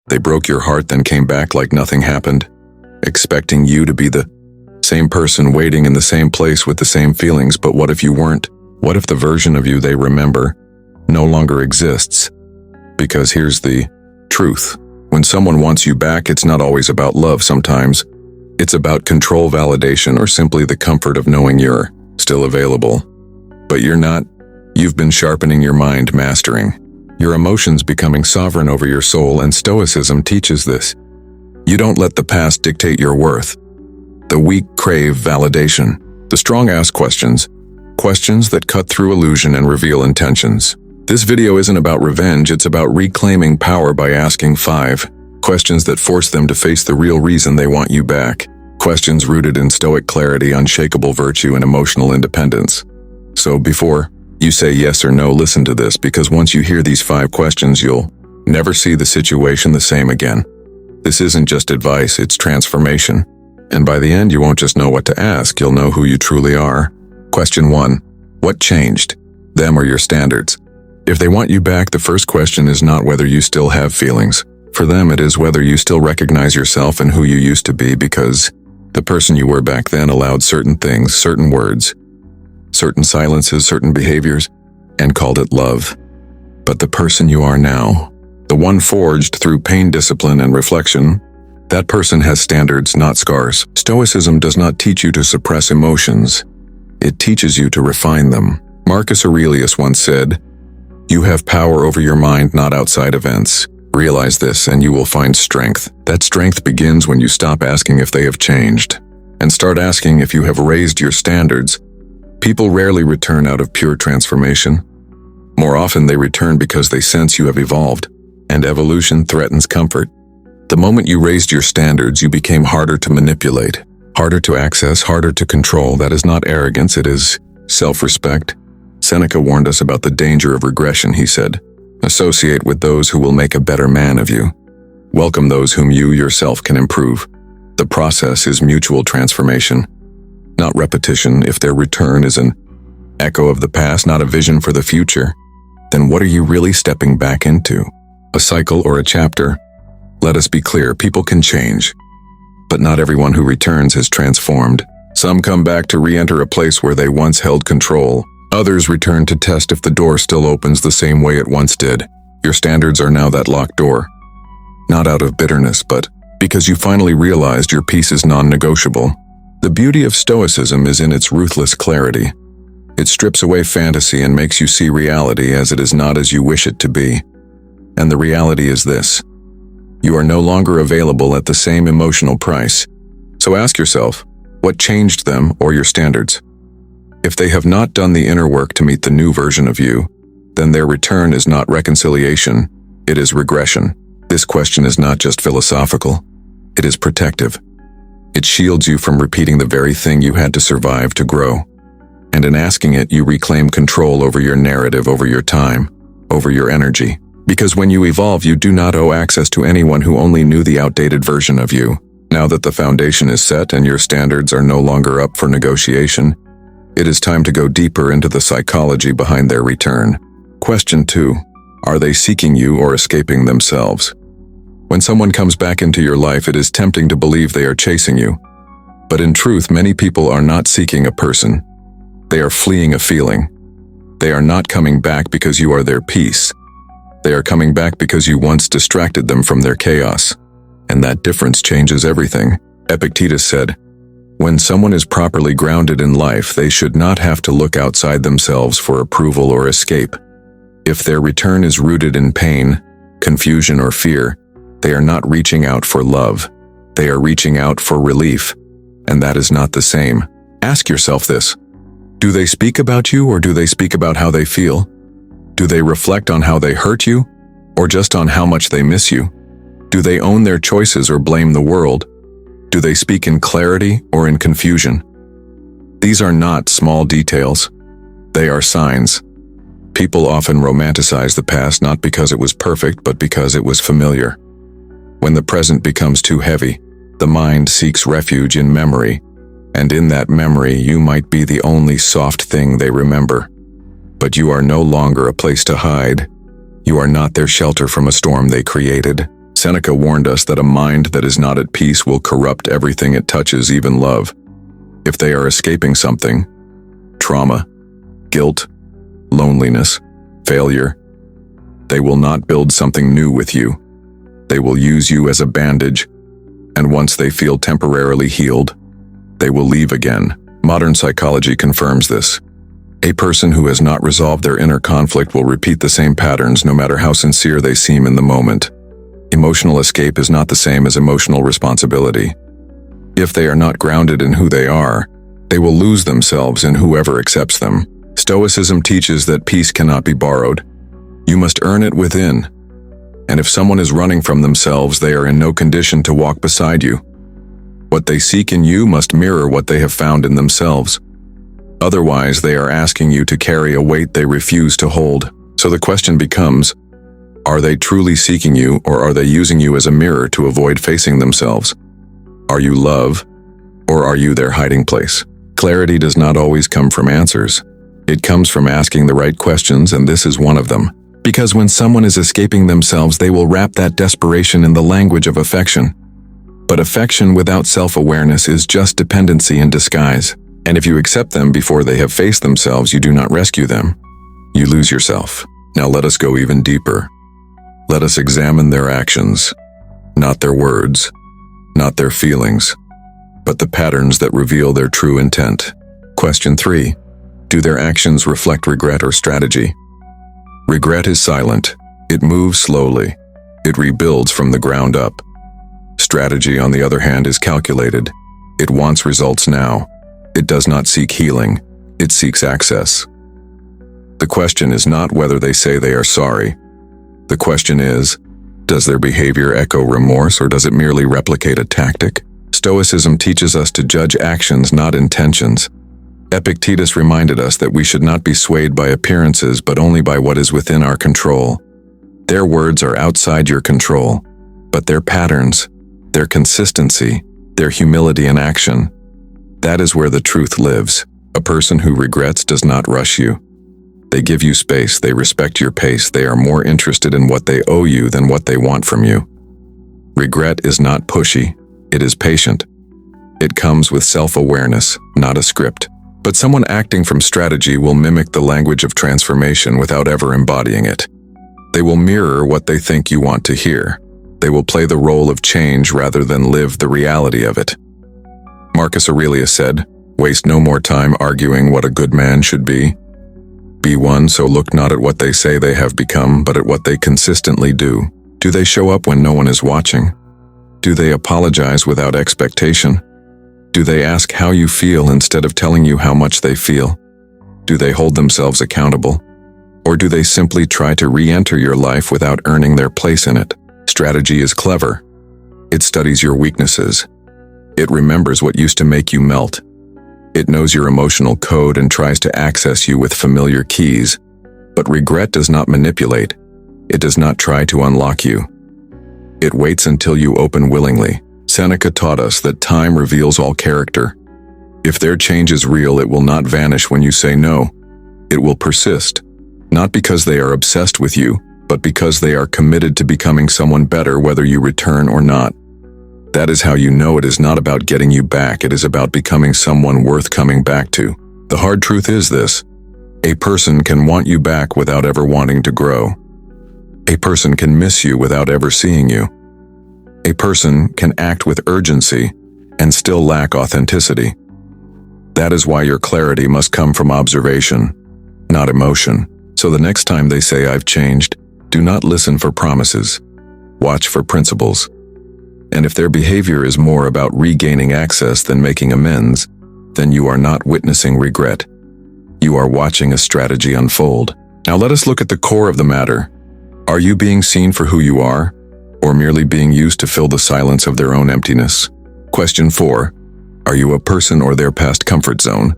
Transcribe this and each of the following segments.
They broke your heart, then came back like nothing happened, expecting you to be the same person waiting in the same place with the same feelings. But what if you weren't? What if the version of you they remember no longer exists? Because here's the truth. When someone wants you back, it's not always about love. Sometimes it's about control, validation, or simply the comfort of knowing you're still available. But you're not. You've been sharpening your mind, mastering your emotions, becoming sovereign over your soul, and Stoicism teaches this. You don't let the past dictate your worth. The weak crave validation. The strong ask questions. Questions that cut through illusion and reveal intentions. This video isn't about revenge, it's about reclaiming power by asking 5 questions that force them to face the real reason they want you back. Questions rooted in stoic clarity, unshakable virtue, and emotional independence. So before you say yes or no, listen to this, because once you hear these 5 questions, you'll never see the situation the same again. This isn't just advice, it's transformation. And by the end, you won't just know what to ask, you'll know who you truly are. Question 1. What changed? Them or your standards? If they want you back, the first question is not whether you still have feelings. For them, it is whether you still recognize yourself and who you used to be, because the person you were back then allowed certain things, certain words, certain silences, certain behaviors, and called it love. But the person you are now, the one forged through pain, discipline, and reflection, that person has standards, not scars. Stoicism does not teach you to suppress emotions. It teaches you to refine them. Marcus Aurelius once said, "You have power over your mind, not outside events. Realize this and you will find strength." That strength begins when you stop asking if they have changed and start asking if you have raised your standards. People rarely return out of pure transformation. More often they return because they sense you have evolved, and evolution threatens comfort. The moment you raised your standards, you became harder to manipulate, harder to access, harder to control. That is not arrogance, it is self-respect. Seneca warned us about the danger of regression. He said, "Associate with those who will make a better man of you. Welcome those whom you yourself can improve." The process is mutual transformation, not repetition. If their return is an echo of the past, not a vision for the future, then what are you really stepping back into? A cycle or a chapter? Let us be clear, people can change, but not everyone who returns has transformed. Some come back to re-enter a place where they once held control. Others return to test if the door still opens the same way it once did. Your standards are now that locked door. Not out of bitterness, but because you finally realized your peace is non-negotiable. The beauty of Stoicism is in its ruthless clarity. It strips away fantasy and makes you see reality as it is, not as you wish it to be. And the reality is this: you are no longer available at the same emotional price. So ask yourself, what changed them or your standards? If they have not done the inner work to meet the new version of you, then their return is not reconciliation, it is regression. This question is not just philosophical, it is protective. It shields you from repeating the very thing you had to survive to grow. And in asking it, you reclaim control over your narrative, over your time, over your energy. Because when you evolve, you do not owe access to anyone who only knew the outdated version of you. Now that the foundation is set and your standards are no longer up for negotiation, it is time to go deeper into the psychology behind their return. Question 2. Are they seeking you or escaping themselves? When someone comes back into your life, it is tempting to believe they are chasing you. But in truth, many people are not seeking a person. They are fleeing a feeling. They are not coming back because you are their peace. They are coming back because you once distracted them from their chaos. And that difference changes everything. Epictetus said, "When someone is properly grounded in life, they should not have to look outside themselves for approval or escape. If their return is rooted in pain, confusion, or fear, they are not reaching out for love. They are reaching out for relief. And that is not the same." Ask yourself this: do they speak about you, or do they speak about how they feel? Do they reflect on how they hurt you, or just on how much they miss you? Do they own their choices or blame the world? Do they speak in clarity or in confusion? These are not small details. They are signs. People often romanticize the past not because it was perfect, but because it was familiar. When the present becomes too heavy, the mind seeks refuge in memory, and in that memory you might be the only soft thing they remember. But you are no longer a place to hide. You are not their shelter from a storm they created. Seneca warned us that a mind that is not at peace will corrupt everything it touches, even love. If they are escaping something, trauma, guilt, loneliness, failure, they will not build something new with you. They will use you as a bandage, and once they feel temporarily healed, they will leave again. Modern psychology confirms this. A person who has not resolved their inner conflict will repeat the same patterns no matter how sincere they seem in the moment. Emotional escape is not the same as emotional responsibility. If they are not grounded in who they are, they will lose themselves in whoever accepts them. Stoicism teaches that peace cannot be borrowed. You must earn it within. And if someone is running from themselves, they are in no condition to walk beside you. What they seek in you must mirror what they have found in themselves. Otherwise, they are asking you to carry a weight they refuse to hold. So the question becomes, are they truly seeking you, or are they using you as a mirror to avoid facing themselves? Are you love, or are you their hiding place? Clarity does not always come from answers. It comes from asking the right questions, and this is one of them. Because when someone is escaping themselves, they will wrap that desperation in the language of affection. But affection without self-awareness is just dependency in disguise. And if you accept them before they have faced themselves, you do not rescue them. You lose yourself. Now let us go even deeper. Let us examine their actions, not their words, not their feelings, but the patterns that reveal their true intent. Question 3. Do their actions reflect regret or strategy? Regret is silent. It moves slowly. It rebuilds from the ground up. Strategy, on the other hand, is calculated. It wants results now. It does not seek healing. It seeks access. The question is not whether they say they are sorry. The question is, does their behavior echo remorse, or does it merely replicate a tactic? Stoicism teaches us to judge actions, not intentions. Epictetus reminded us that we should not be swayed by appearances, but only by what is within our control. Their words are outside your control, but their patterns, their consistency, their humility in action, that is where the truth lives. A person who regrets does not rush you. They give you space, they respect your pace, they are more interested in what they owe you than what they want from you. Regret is not pushy, it is patient. It comes with self-awareness, not a script. But someone acting from strategy will mimic the language of transformation without ever embodying it. They will mirror what they think you want to hear. They will play the role of change rather than live the reality of it. Marcus Aurelius said, "Waste no more time arguing what a good man should be. Be one, so look not at what they say they have become, but at what they consistently do. Do they show up when no one is watching? Do they apologize without expectation? Do they ask how you feel instead of telling you how much they feel? Do they hold themselves accountable? Or do they simply try to re-enter your life without earning their place in it?" Strategy is clever. It studies your weaknesses. It remembers what used to make you melt. It knows your emotional code and tries to access you with familiar keys. But regret does not manipulate. It does not try to unlock you. It waits until you open willingly. Seneca taught us that time reveals all character. If their change is real, it will not vanish when you say no. It will persist, not because they are obsessed with you, but because they are committed to becoming someone better whether you return or not. That is how you know it is not about getting you back, it is about becoming someone worth coming back to. The hard truth is this: a person can want you back without ever wanting to grow. A person can miss you without ever seeing you. A person can act with urgency and still lack authenticity. That is why your clarity must come from observation, not emotion. So the next time they say "I've changed," do not listen for promises. Watch for principles. And if their behavior is more about regaining access than making amends, then you are not witnessing regret. You are watching a strategy unfold. Now let us look at the core of the matter. Are you being seen for who you are, or merely being used to fill the silence of their own emptiness? Question 4. Are you a person or their past comfort zone?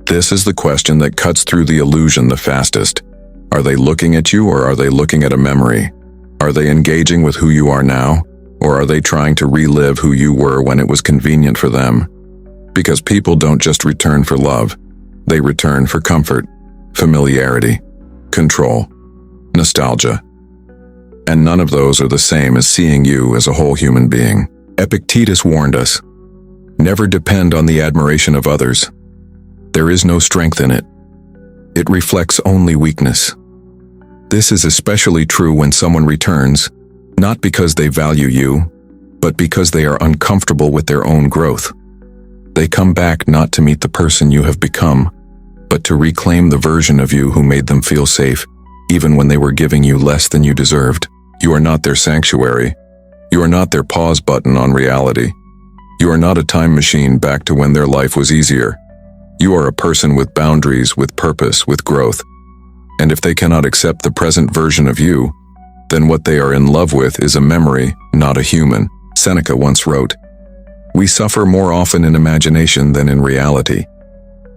This is the question that cuts through the illusion the fastest. Are they looking at you, or are they looking at a memory? Are they engaging with who you are now, or are they trying to relive who you were when it was convenient for them? Because people don't just return for love. They return for comfort, familiarity, control, nostalgia. And none of those are the same as seeing you as a whole human being. Epictetus warned us, never depend on the admiration of others. There is no strength in it. It reflects only weakness. This is especially true when someone returns, not because they value you, but because they are uncomfortable with their own growth. They come back not to meet the person you have become, but to reclaim the version of you who made them feel safe, even when they were giving you less than you deserved. You are not their sanctuary. You are not their pause button on reality. You are not a time machine back to when their life was easier. You are a person with boundaries, with purpose, with growth. And if they cannot accept the present version of you, then what they are in love with is a memory, not a human. Seneca once wrote, "We suffer more often in imagination than in reality."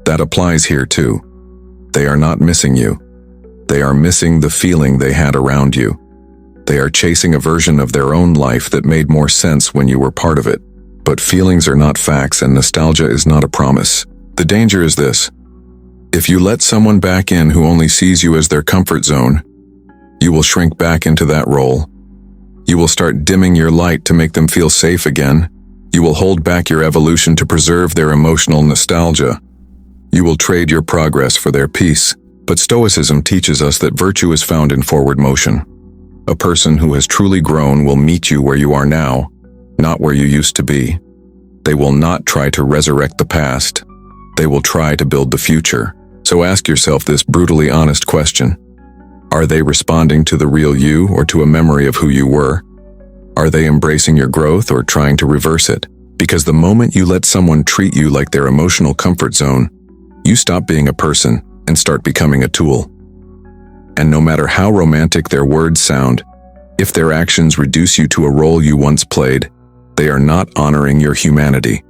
That applies here too. They are not missing you. They are missing the feeling they had around you. They are chasing a version of their own life that made more sense when you were part of it. But feelings are not facts, and nostalgia is not a promise. The danger is this. If you let someone back in who only sees you as their comfort zone, you will shrink back into that role. You will start dimming your light to make them feel safe again. You will hold back your evolution to preserve their emotional nostalgia. You will trade your progress for their peace. But Stoicism teaches us that virtue is found in forward motion. A person who has truly grown will meet you where you are now, not where you used to be. They will not try to resurrect the past. They will try to build the future. So ask yourself this brutally honest question. Are they responding to the real you or to a memory of who you were? Are they embracing your growth or trying to reverse it? Because the moment you let someone treat you like their emotional comfort zone, you stop being a person and start becoming a tool. And no matter how romantic their words sound, if their actions reduce you to a role you once played, they are not honoring your humanity.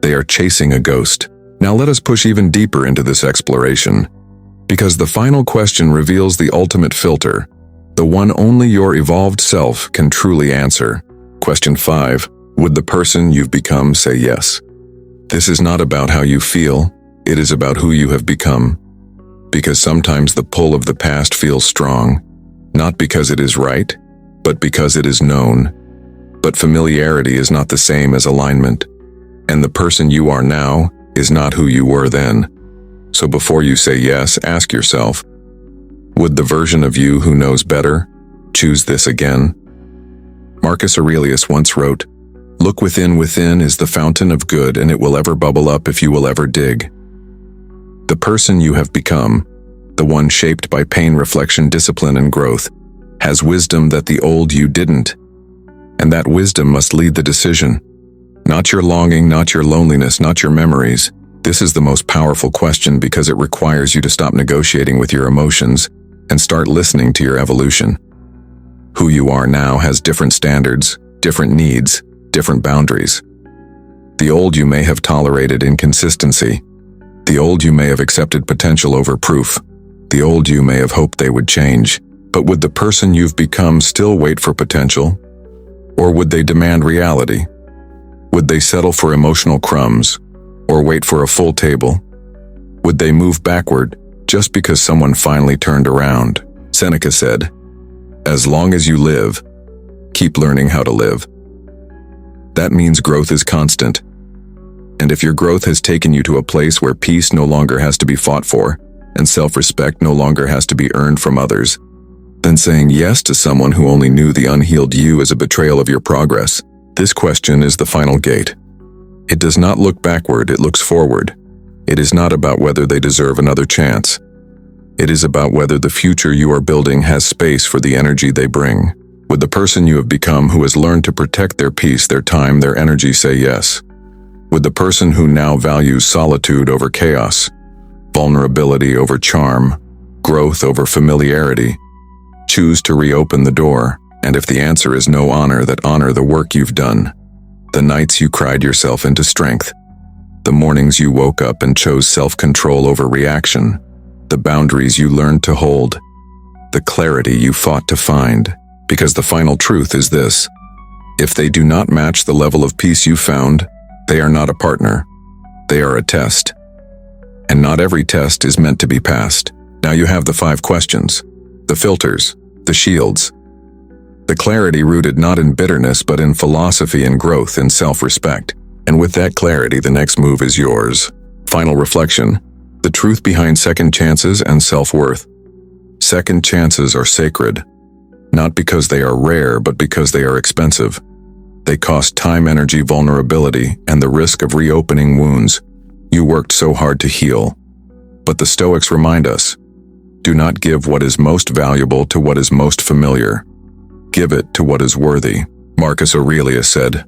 They are chasing a ghost. Now let us push even deeper into this exploration, because the final question reveals the ultimate filter, the one only your evolved self can truly answer. Question 5. Would the person you've become say yes? This is not about how you feel, it is about who you have become. Because sometimes the pull of the past feels strong, not because it is right, but because it is known. But familiarity is not the same as alignment, and the person you are now is not who you were then. So before you say yes, ask yourself, would the version of you who knows better choose this again? Marcus Aurelius once wrote, "Look within is the fountain of good, and it will ever bubble up if you will ever dig." The person you have become, the one shaped by pain, reflection, discipline, and growth, has wisdom that the old you didn't. And that wisdom must lead the decision. Not your longing, not your loneliness, not your memories. This is the most powerful question because it requires you to stop negotiating with your emotions and start listening to your evolution. Who you are now has different standards, different needs, different boundaries. The old you may have tolerated inconsistency. The old you may have accepted potential over proof. The old you may have hoped they would change. But would the person you've become still wait for potential? Or would they demand reality? Would they settle for emotional crumbs? Or wait for a full table? Would they move backward just because someone finally turned around? Seneca said, "As long as you live, keep learning how to live." That means growth is constant. And if your growth has taken you to a place where peace no longer has to be fought for, and self-respect no longer has to be earned from others, then saying yes to someone who only knew the unhealed you is a betrayal of your progress. This question is the final gate. It does not look backward, it looks forward. It is not about whether they deserve another chance. It is about whether the future you are building has space for the energy they bring. Would the person you have become who has learned to protect their peace, their time, their energy say yes? Would the person who now values solitude over chaos, vulnerability over charm, growth over familiarity, choose to reopen the door? And if the answer is no, honor the work you've done. The nights you cried yourself into strength. The mornings you woke up and chose self-control over reaction. The boundaries you learned to hold. The clarity you fought to find. Because the final truth is this: if they do not match the level of peace you found, they are not a partner. They are a test. And not every test is meant to be passed. Now you have the 5 questions, the filters, the shields. The clarity rooted not in bitterness but in philosophy and growth in self-respect. And with that clarity, the next move is yours. Final reflection. The truth behind second chances and self-worth. Second chances are sacred, not because they are rare, but because they are expensive. They cost time, energy, vulnerability, and the risk of reopening wounds you worked so hard to heal. But the Stoics remind us, do not give what is most valuable to what is most familiar. Give it to what is worthy. Marcus Aurelius said,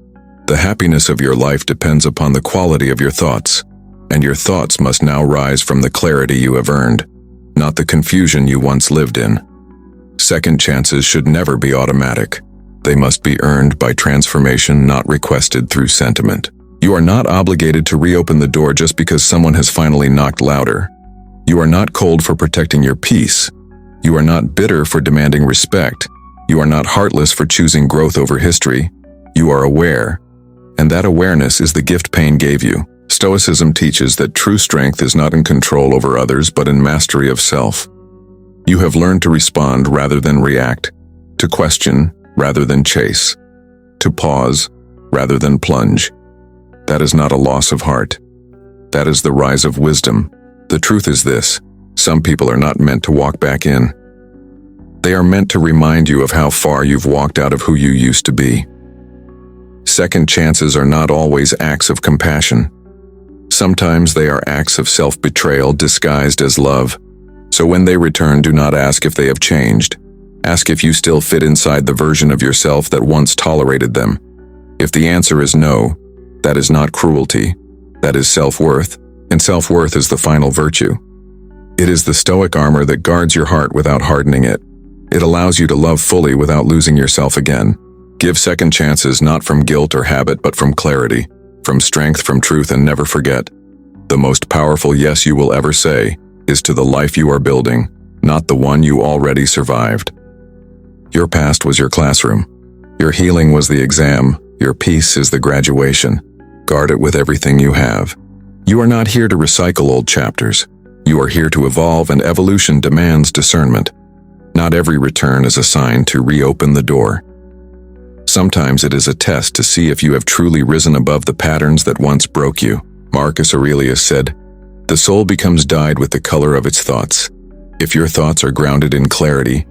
"The happiness of your life depends upon the quality of your thoughts, and your thoughts must now rise from the clarity you have earned, not the confusion you once lived in." Second chances should never be automatic. They must be earned by transformation, not requested through sentiment. You are not obligated to reopen the door just because someone has finally knocked louder. You are not cold for protecting your peace. You are not bitter for demanding respect. You are not heartless for choosing growth over history. You are aware, and that awareness is the gift pain gave you. Stoicism teaches that true strength is not in control over others but in mastery of self. You have learned to respond rather than react, to question rather than chase, to pause rather than plunge. That is not a loss of heart. That is the rise of wisdom. The truth is this: some people are not meant to walk back in. They are meant to remind you of how far you've walked out of who you used to be. Second chances are not always acts of compassion. Sometimes they are acts of self-betrayal disguised as love. So when they return, do not ask if they have changed. Ask if you still fit inside the version of yourself that once tolerated them. If the answer is no, that is not cruelty. That is self-worth, and self-worth is the final virtue. It is the Stoic armor that guards your heart without hardening it. It allows you to love fully without losing yourself again. Give second chances not from guilt or habit but from clarity, from strength, from truth, and never forget, the most powerful yes you will ever say is to the life you are building, not the one you already survived. Your past was your classroom. Your healing was the exam. Your peace is the graduation. Guard it with everything you have. You are not here to recycle old chapters. You are here to evolve, and evolution demands discernment. Not every return is a sign to reopen the door. Sometimes it is a test to see if you have truly risen above the patterns that once broke you. Marcus Aurelius said, "The soul becomes dyed with the color of its thoughts." If your thoughts are grounded in clarity,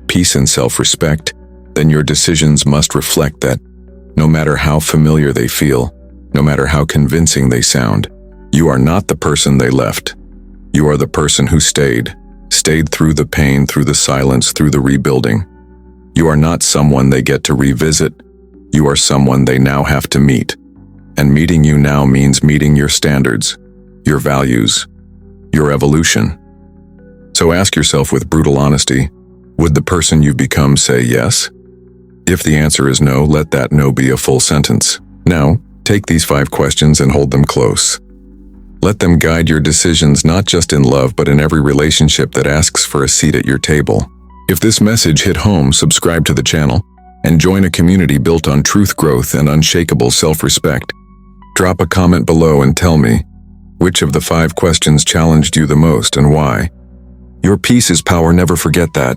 peace, and self-respect, then your decisions must reflect that, no matter how familiar they feel, no matter how convincing they sound. You are not the person they left. You are the person who stayed through the pain, through the silence, through the rebuilding. You are not someone they get to revisit. You are someone they now have to meet. And meeting you now means meeting your standards, your values, your evolution. So ask yourself with brutal honesty, would the person you've become say yes? If the answer is no, let that no be a full sentence. Now, take these 5 questions and hold them close. Let them guide your decisions, not just in love but in every relationship that asks for a seat at your table. If this message hit home, subscribe to the channel and join a community built on truth, growth, and unshakable self-respect. Drop a comment below and tell me, which of the 5 questions challenged you the most and why? Your peace is power, never forget that.